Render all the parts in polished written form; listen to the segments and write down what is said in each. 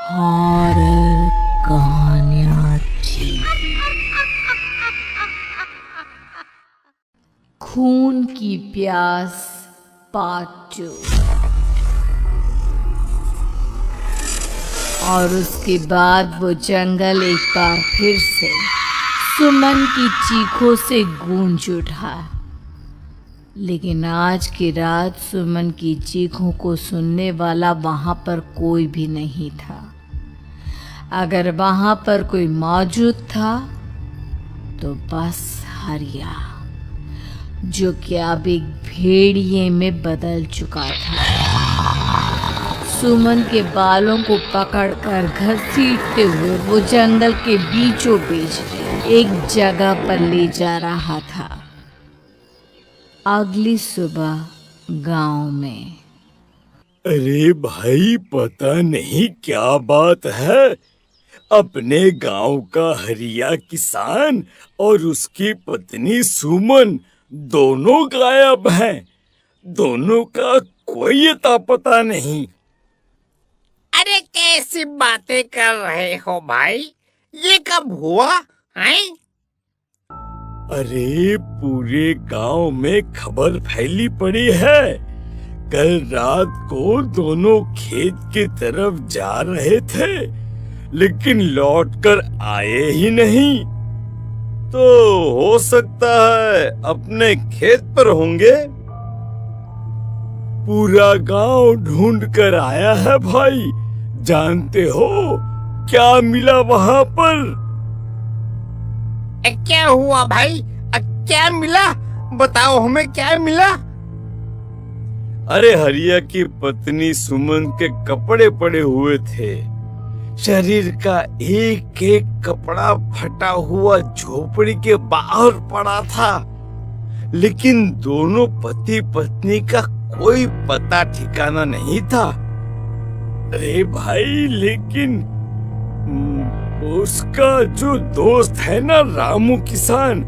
Horror कहानियाँ थी। खून की प्यास पार्ट 2। और उसके बाद वो जंगल एक बार फिर से सुमन की चीखों से गूंज उठा। लेकिन आज की रात सुमन की चीखों को सुनने वाला वहां पर कोई भी नहीं था। अगर वहां पर कोई मौजूद था तो बस हरिया, जो कि अब एक भेड़िए में बदल चुका था। सुमन के बालों को पकड़कर घसीटते हुए वो जंगल के बीचों बीच एक जगह पर ले जा रहा था। अगली सुबह गांव में। अरे भाई, पता नहीं क्या बात है। अपने गांव का हरिया किसान और उसकी पत्नी सुमन दोनों गायब हैं। दोनों का कोई अता पता नहीं। अरे कैसी बातें कर रहे हो भाई? ये कब हुआ है? अरे पूरे गांव में खबर फैली पड़ी है। कल रात को दोनों खेत की तरफ जा रहे थे, लेकिन लौटकर आए ही नहीं। तो हो सकता है अपने खेत पर होंगे। पूरा गांव ढूंढ कर आया है भाई। जानते हो क्या मिला वहां पर? क्या हुआ भाई? क्या मिला? बताओ हमें, क्या मिला? अरे हरिया की पत्नी सुमन के कपड़े पड़े हुए थे। शरीर का एक एक कपड़ा फटा हुआ झोपड़ी के बाहर पड़ा था। लेकिन दोनों पति पत्नी का कोई पता ठिकाना नहीं था। अरे भाई, लेकिन उसका जो दोस्त है ना, रामू किसान,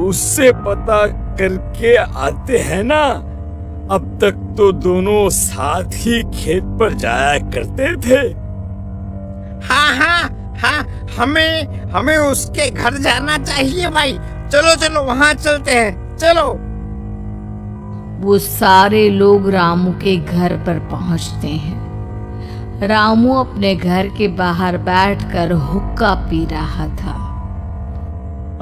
उससे पता करके आते हैं ना। अब तक तो दोनों साथ ही खेत पर जाया करते थे। हाँ, हमें उसके घर जाना चाहिए भाई। चलो चलो वहाँ चलते हैं, चलो। वो सारे लोग रामू के घर पर पहुंचते हैं। रामू अपने घर के बाहर बैठकर हुक्का पी रहा था।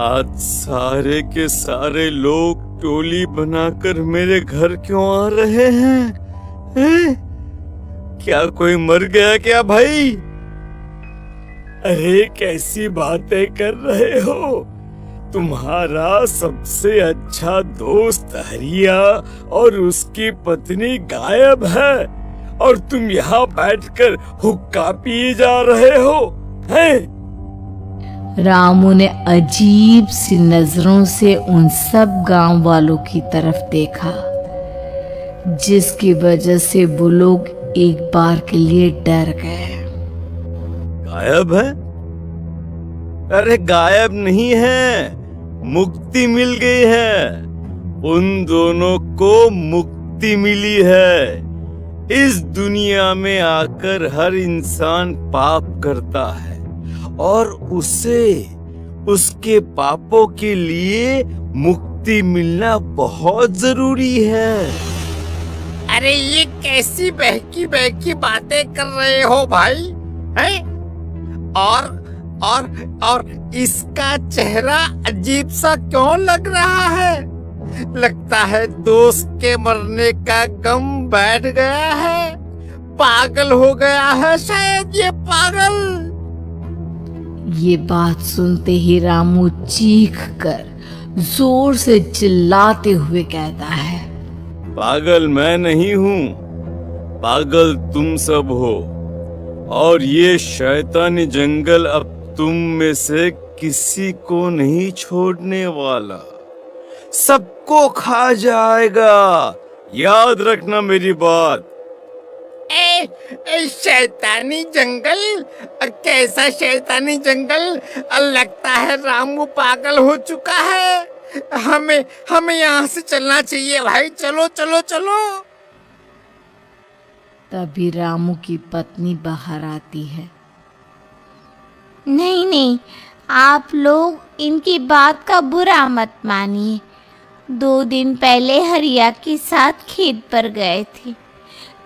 आज सारे के सारे लोग टोली बनाकर मेरे घर क्यों आ रहे हैं? क्या कोई मर गया क्या भाई? अरे कैसी बातें कर रहे हो? तुम्हारा सबसे अच्छा दोस्त हरिया और उसकी पत्नी गायब है, और तुम यहाँ बैठकर हुक्का पिए जा रहे हो हैं? रामू ने अजीब सी नजरों से उन सब गांव वालों की तरफ देखा, जिसकी वजह से वो लोग एक बार के लिए डर गए। गायब है? अरे गायब नहीं है, मुक्ति मिल गई है। उन दोनों को मुक्ति मिली है। इस दुनिया में आकर हर इंसान पाप करता है, और उसे उसके पापों के लिए मुक्ति मिलना बहुत जरूरी है। अरे ये कैसी बहकी बहकी बातें कर रहे हो भाई? हैं? और इसका चेहरा अजीब सा क्यों लग रहा है? लगता है दोस्त के मरने का गम बैठ गया है। पागल हो गया है शायद ये पागल। ये बात सुनते ही रामू चीख कर जोर से चिल्लाते हुए कहता है, पागल मैं नहीं हूँ, पागल तुम सब हो। और ये शैतानी जंगल अब तुम में से किसी को नहीं छोड़ने वाला, सबको खा जाएगा। याद रखना मेरी बात। शैतानी जंगल? कैसा शैतानी जंगल? लगता है रामू पागल हो चुका है। हमें यहाँ से चलना चाहिए भाई। चलो चलो चलो। तभी रामू की पत्नी बाहर आती है। नहीं नहीं, आप लोग इनकी बात का बुरा मत मानिए। 2 दिन पहले हरिया के साथ खेत पर गए थे।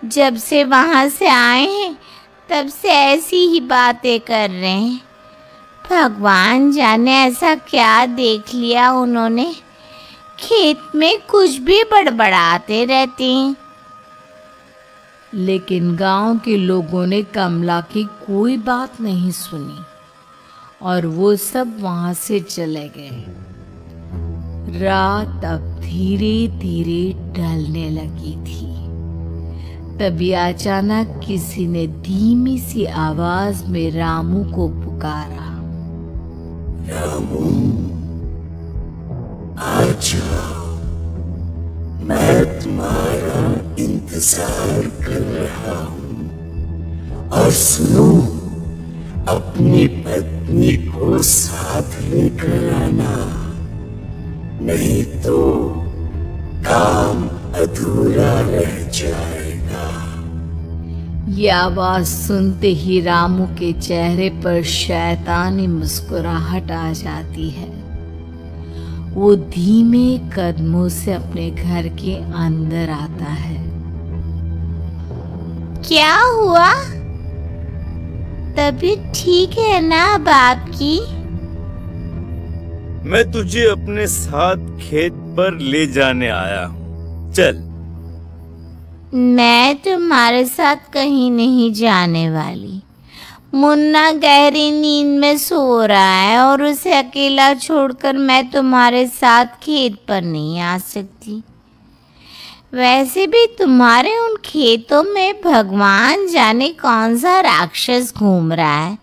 जब से वहाँ से आए हैं तब से ऐसी ही बातें कर रहे हैं। भगवान जाने ऐसा क्या देख लिया उन्होंने, खेत में कुछ भी बड़बड़ाते रहते हैं। लेकिन गांव के लोगों ने कमला की कोई बात नहीं सुनी और वो सब वहां से चले गए। रात अब धीरे धीरे ढलने लगी थी। तभी अचानक किसी ने धीमी सी आवाज में रामू को पुकारा। रामू, आजा, मैं तुम्हारा इंतजार कर रहा हूँ। और सुनो, अपनी पत्नी को साथ लेकर आना, नहीं तो काम अधूरा रह जाएगा। ये आवाज सुनते ही रामू के चेहरे पर शैतानी मुस्कुराहट आ जाती है। वो धीमे कदमों से अपने घर के अंदर आता है। क्या हुआ? तबीयत ठीक है ना अब आपकी? मैं तुझे अपने साथ खेत पर ले जाने आया हूँ, चल। मैं तुम्हारे साथ कहीं नहीं जाने वाली। मुन्ना गहरी नींद में सो रहा है और उसे अकेला छोड़कर मैं तुम्हारे साथ खेत पर नहीं आ सकती। वैसे भी तुम्हारे उन खेतों में भगवान जाने कौन सा राक्षस घूम रहा है,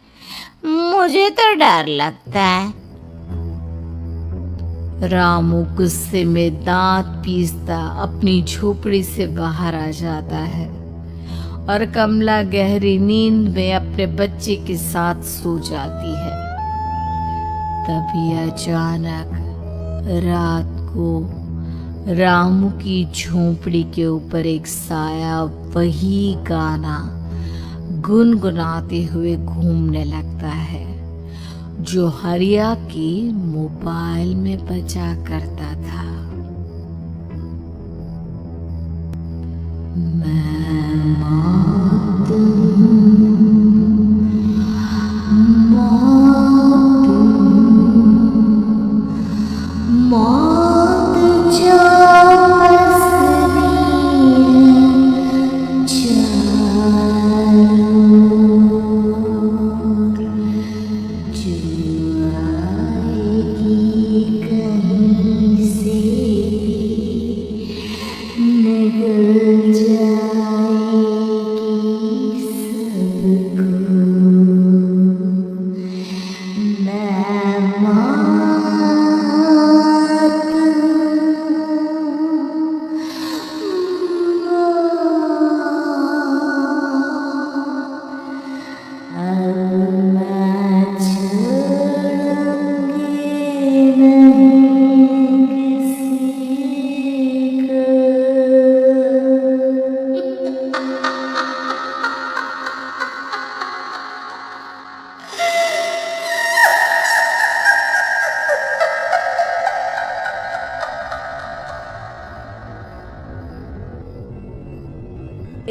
मुझे तो डर लगता है। रामू गुस्से में दांत पीसता अपनी झोपड़ी से बाहर आ जाता है और कमला गहरी नींद में अपने बच्चे के साथ सो जाती है। तभी अचानक रात को रामू की झोपड़ी के ऊपर एक साया वही गाना गुनगुनाते हुए घूमने लगता है जो हरिया के मोबाइल में बजा करता था।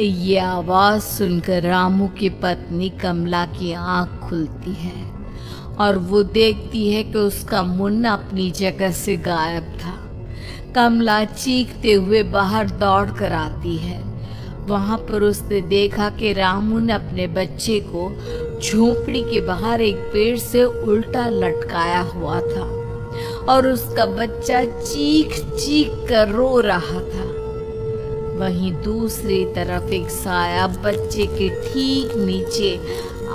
ये आवाज सुनकर रामू की पत्नी कमला की आंख खुलती है और वो देखती है कि उसका मुन्ना अपनी जगह से गायब था। कमला चीखते हुए बाहर दौड़ कर आती है। वहां पर उसने देखा कि रामू ने अपने बच्चे को झोपड़ी के बाहर एक पेड़ से उल्टा लटकाया हुआ था और उसका बच्चा चीख चीख कर रो रहा था। वहीं दूसरी तरफ एक साया बच्चे के ठीक नीचे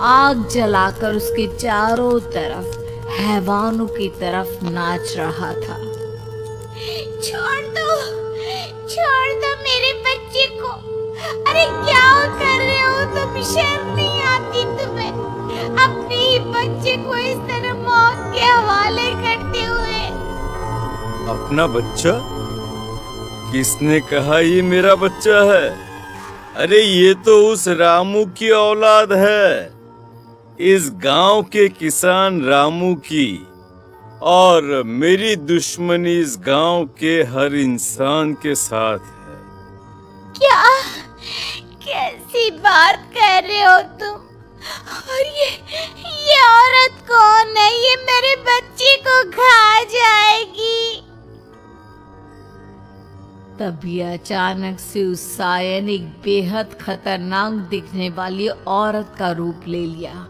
आग जलाकर उसके चारों तरफ हैवानों की तरफ नाच रहा था। छोड़ दो मेरे बच्चे को। अरे क्या कर रहे हो तुम? शर्म नहीं आती तुम्हें? अपने ही बच्चे को इस तरह मौत के हवाले करते हुए। अपना बच्चा? किसने कहा ये मेरा बच्चा है? अरे ये तो उस रामू की औलाद है, इस गांव के किसान रामू की। और मेरी दुश्मनी इस गांव के हर इंसान के साथ है। क्या कैसी बात कर रहे हो तुम? और ये औरत कौन है? ये मेरे बच्चे को खा जाएगी। तभी अचानक से उस साये ने एक बेहद खतरनाक दिखने वाली औरत का रूप ले लिया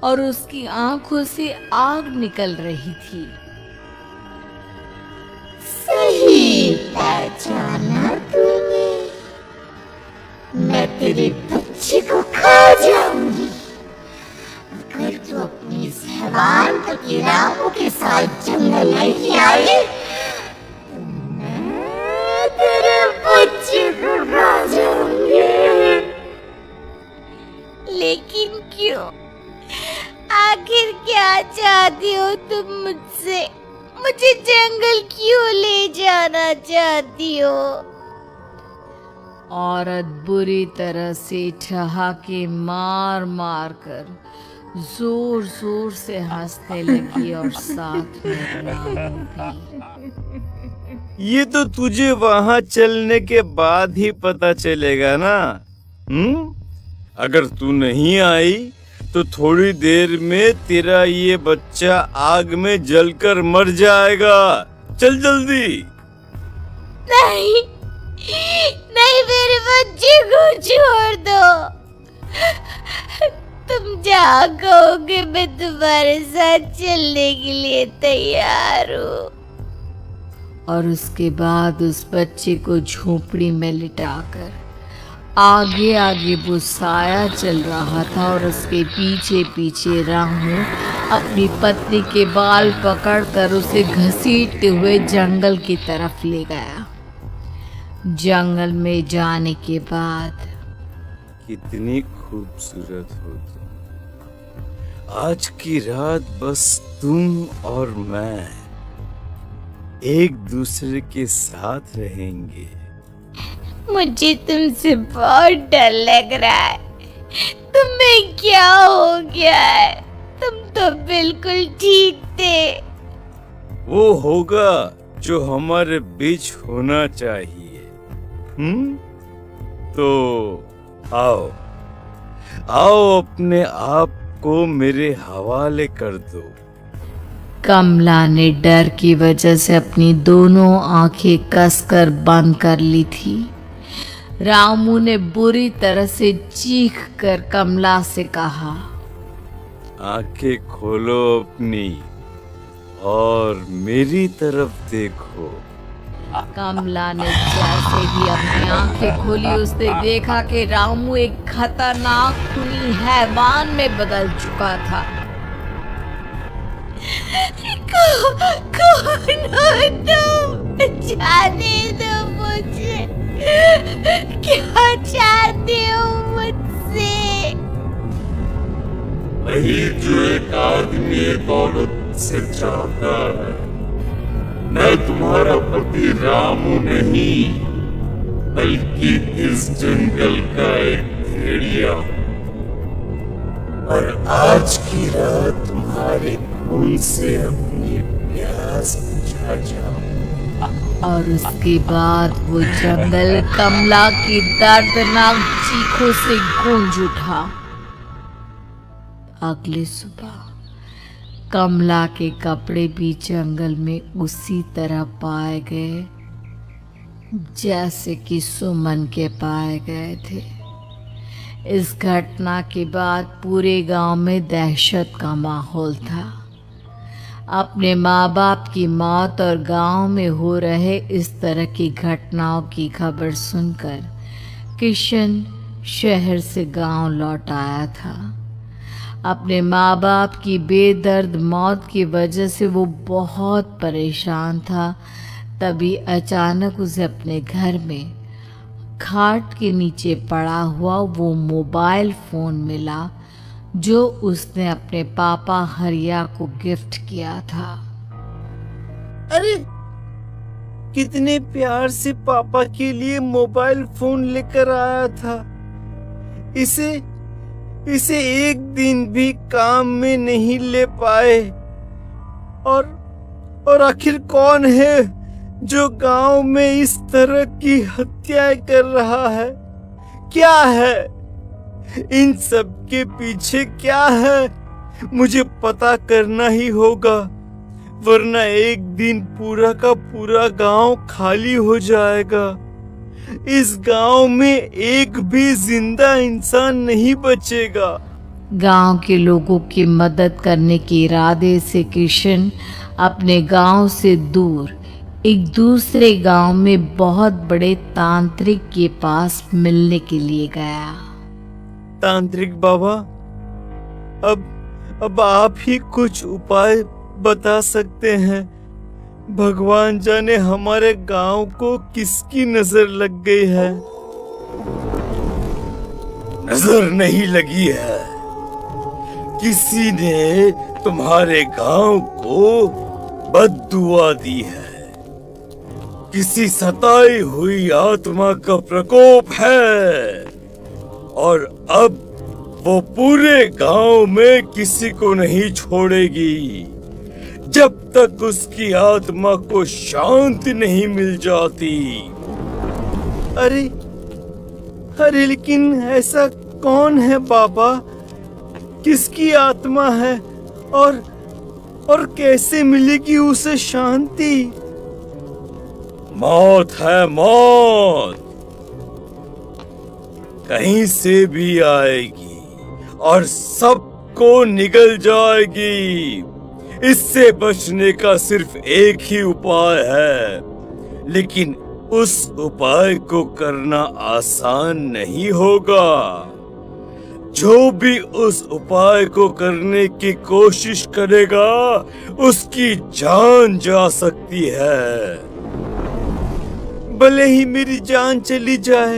और उसकी आंखों से आग निकल रही थी। सही पहचाना तूने। मैं तेरे बच्चे को खा जाऊंगी अगर तू अपनी इस हैवान पति रामू के साथ जंगल नहीं आए। मैं तेरे बच्चे को खा जाऊंगी। लेकिन क्यों? आखिर क्या चाहती हो तुम मुझसे? मुझे जंगल क्यों ले जाना चाहती हो? औरत बुरी तरह से ठहाके मार मार कर जोर जोर से हंसने लगी और साथ में रामू भी। ये तो तुझे वहां चलने के बाद ही पता चलेगा ना। अगर तू नहीं आई तो थोड़ी देर में तेरा ये बच्चा आग में जलकर मर जाएगा। चल जल्दी। नहीं नहीं, मेरे बच्चे को छोड़ दो। तुम जहाँ कहोगे मैं तुम्हारे साथ चलने के लिए तैयार हूँ। और उसके बाद उस बच्चे को झोपड़ी में लिटाकर आगे आगे वो साया चल रहा था और उसके पीछे पीछे रामू अपनी पत्नी के बाल पकड़कर उसे घसीटते हुए जंगल की तरफ ले गया। जंगल में जाने के बाद कितनी खूबसूरत हो तुम। आज की रात बस तुम और मैं एक दूसरे के साथ रहेंगे। मुझे तुमसे बहुत डर लग रहा है। तुम्हें क्या हो गया है? तुम तो बिल्कुल ठीक थे। वो होगा जो हमारे बीच होना चाहिए। तो आओ आओ अपने आप को मेरे हवाले कर दो। कमला ने डर की वजह से अपनी दोनों आंखें कसकर बंद कर ली थी। रामू ने बुरी तरह से चीख कर कमला से कहा, आंखें खोलो अपनी और मेरी तरफ देखो। कमला ने जैसे ही अपनी आंखें खोली उसने देखा कि रामू एक खतरनाक खूनी हैवान में बदल चुका था। कौन हो तुम? जाने दो मुझे। क्या चाहते हो मुझसे? वही जो एक आदमी एक औरत से चाहता है। मैं तुम्हारा पति रामू नहीं बल्कि इस जंगल का एक भेड़िया और आज की रात तुम्हारे खून से अपनी प्यास बुझा जाऊं। और उसके बाद वो जंगल कमला की दर्दनाक चीखों से गूंज उठा। अगली सुबह कमला के कपड़े भी जंगल में उसी तरह पाए गए जैसे कि सुमन के पाए गए थे। इस घटना के बाद पूरे गांव में दहशत का माहौल था। अपने माँ बाप की मौत और गांव में हो रहे इस तरह की घटनाओं की खबर सुनकर किशन शहर से गांव लौट आया था। अपने माँ बाप की बेदर्द मौत की वजह से वो बहुत परेशान था। तभी अचानक उसे अपने घर में खाट के नीचे पड़ा हुआ वो मोबाइल फ़ोन मिला जो उसने अपने पापा हरिया को गिफ्ट किया था। अरे कितने प्यार से पापा के लिए मोबाइल फोन लेकर आया था। इसे एक दिन भी काम में नहीं ले पाए। और आखिर कौन है जो गांव में इस तरह की हत्याएं कर रहा है? क्या है इन सब के पीछे? क्या है? मुझे पता करना ही होगा, वरना एक दिन पूरा का पूरा गांव खाली हो जाएगा। इस गांव में एक भी जिंदा इंसान नहीं बचेगा। गांव के लोगों की मदद करने के इरादे से किशन अपने गांव से दूर एक दूसरे गांव में बहुत बड़े तांत्रिक के पास मिलने के लिए गया। तांत्रिक बाबा, अब आप ही कुछ उपाय बता सकते हैं। भगवान जाने हमारे गांव को किसकी नजर लग गई है। नजर नहीं लगी है, किसी ने तुम्हारे गांव को बद्दुआ दी है। किसी सताई हुई आत्मा का प्रकोप है और अब वो पूरे गांव में किसी को नहीं छोड़ेगी जब तक उसकी आत्मा को शांति नहीं मिल जाती। अरे लेकिन ऐसा कौन है बाबा? किसकी आत्मा है और कैसे मिलेगी उसे शांति? मौत है, मौत कहीं से भी आएगी और सबको निगल जाएगी। इससे बचने का सिर्फ एक ही उपाय है, लेकिन उस उपाय को करना आसान नहीं होगा। जो भी उस उपाय को करने की कोशिश करेगा उसकी जान जा सकती है। भले ही मेरी जान चली जाए,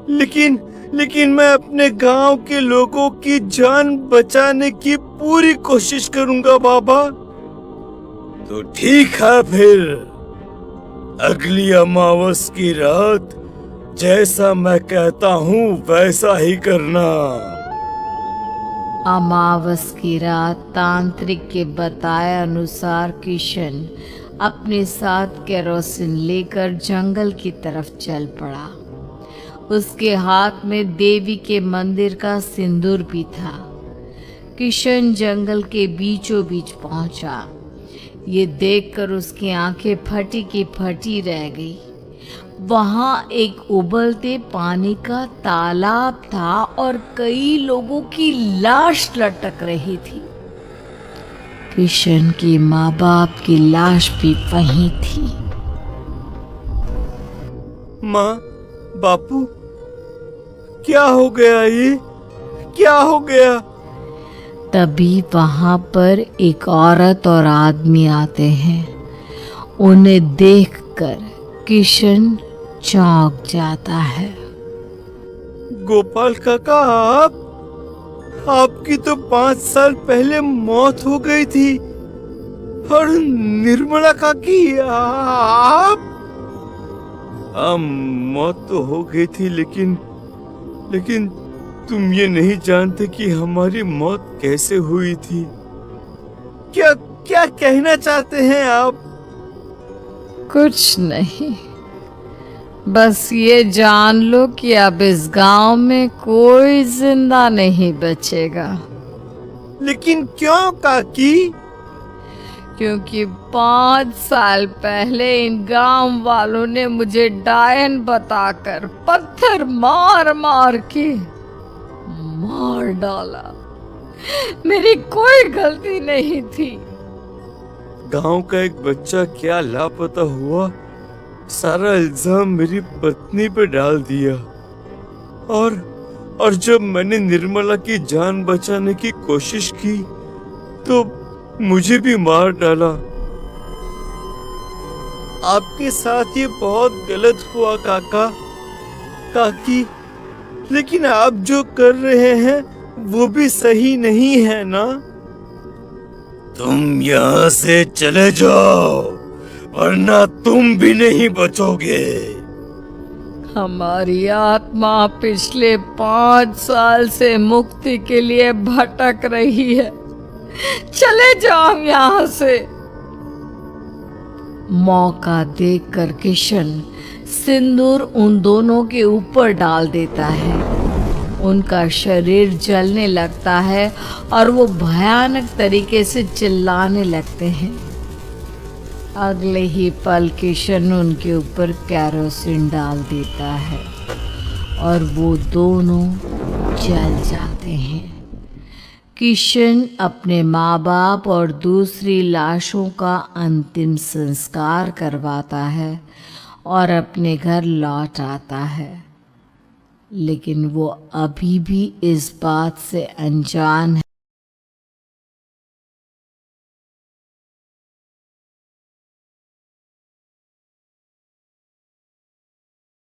लेकिन मैं अपने गांव के लोगों की जान बचाने की पूरी कोशिश करूंगा बाबा। तो ठीक है, फिर अगली अमावस की रात जैसा मैं कहता हूँ वैसा ही करना। अमावस की रात तांत्रिक के बताए अनुसार किशन अपने साथ केरोसिन लेकर जंगल की तरफ चल पड़ा। उसके हाथ में देवी के मंदिर का सिंदूर भी था। किशन जंगल के बीचों बीच पहुंचा। ये देखकर उसकी आंखें फटी की फटी रह गई। वहां एक उबलते पानी का तालाब था और कई लोगों की लाश लटक रही थी। किशन की माँ बाप की लाश भी वहीं थी। माँ, बापू, क्या हो गया? ये क्या हो गया? तभी वहां पर एक औरत और आदमी आते हैं। उन्हें देखकर किशन चौंक जाता है। गोपाल काका, आपकी तो 5 साल पहले मौत हो गई थी। और निर्मला काकी, आप? मौत तो हो गई थी, लेकिन तुम ये नहीं जानते कि हमारी मौत कैसे हुई थी। क्या कहना चाहते हैं आप? कुछ नहीं, बस ये जान लो कि अब इस गांव में कोई जिंदा नहीं बचेगा। लेकिन क्यों काकी? क्योंकि 5 साल पहले इन गांव वालों ने मुझे डायन बताकर पत्थर मार मार के मार डाला। मेरी कोई गलती नहीं थी। गांव का एक बच्चा क्या लापता हुआ, सारा इल्जाम मेरी पत्नी पे डाल दिया। और जब मैंने निर्मला की जान बचाने की कोशिश की तो मुझे भी मार डाला। आपके साथ ये बहुत गलत हुआ काकी। लेकिन आप जो कर रहे हैं वो भी सही नहीं है ना? तुम यहाँ से चले जाओ, वरना तुम भी नहीं बचोगे। हमारी आत्मा पिछले 5 साल से मुक्ति के लिए भटक रही है, चले जाओ यहाँ से। मौका देखकर किशन सिंदूर उन दोनों के ऊपर डाल देता है। उनका शरीर जलने लगता है और वो भयानक तरीके से चिल्लाने लगते हैं। अगले ही पल किशन उनके ऊपर केरोसिन डाल देता है और वो दोनों जल जाते हैं। किशन अपने माँ बाप और दूसरी लाशों का अंतिम संस्कार करवाता है और अपने घर लौट आता है, लेकिन वो अभी भी इस बात से अनजान है